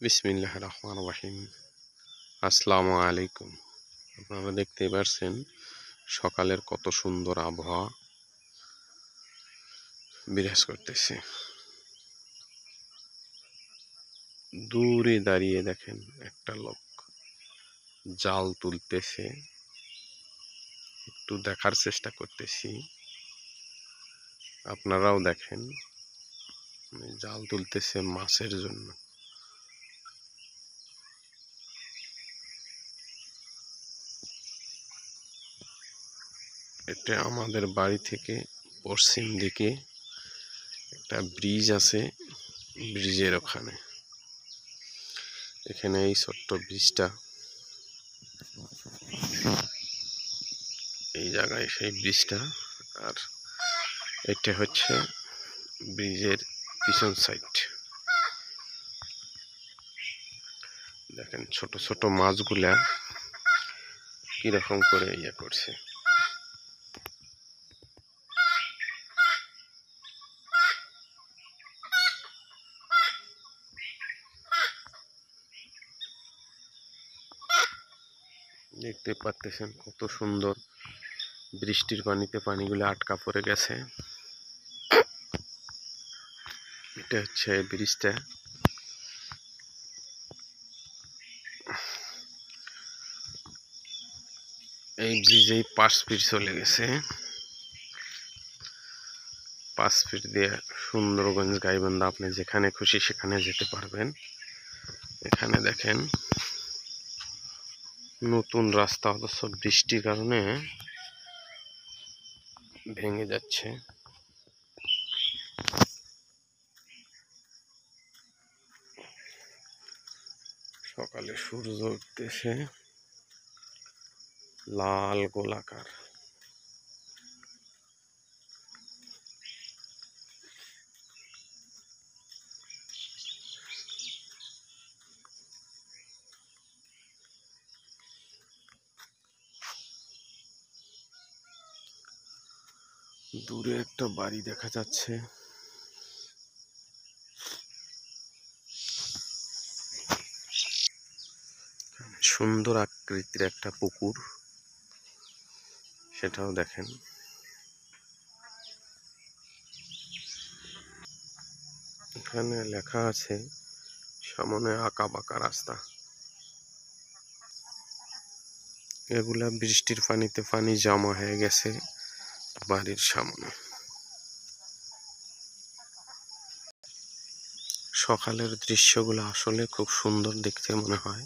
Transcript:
বিসমিল্লাহির রহমানির রহিম। আসসালামু আলাইকুম। আপনারা দেখতেই পারছেন সকালের কত সুন্দর আবহাওয়া বিরাজ করতেছে। দূরে দাঁড়িয়ে দেখেন একটা লোক জাল তুলতেছে। একটু দেখার চেষ্টা করতেছি, আপনারাও দেখেন। জাল তুলতেছে মাছের জন্য। এটা আমাদের বাড়ি থেকে পশ্চিম দিকে একটা ব্রিজ আছে, ব্রিজের ওখানে। এখানে এই ছোট্ট ব্রিজটা, এই জায়গায় সেই ব্রিজটা, আর এটা হচ্ছে ব্রিজের পিছন সাইড। দেখেন ছোট ছোট মাছগুলা কিরকম করে ইয়ে করছে। দেখতে পাচ্ছেন কত সুন্দর, বৃষ্টির পানিতে পানিগুলো আটকা পড়ে গেছে। এটা হচ্ছে ব্রিজটা। এই ব্রিজেই 5 ফিট চলে গেছে। 5 ফিট দিয়ে সুন্দরগঞ্জ গাইবান্ধা আপনি যেখানে খুশি সেখানে যেতে পারবেন। এখানে দেখেন নতুন রাস্তা, অথচ বৃষ্টির কারণে ভেঙে যাচ্ছে। সকালে সূর্য উঠতেছে লাল গোলাকার। দূরে একটা বাড়ি দেখা যাচ্ছে। সুন্দর আকৃতির একটা পুকুর, সেটাও দেখেন। এখানে লেখা আছে সামনে আঁকা বাঁকা রাস্তা। এগুলা বৃষ্টির পানিতে পানি জমা হয়ে গেছে বাড়ির সামনে। সকালের দৃশ্যগুলো আসলে খুব সুন্দর দেখতে মনে হয়।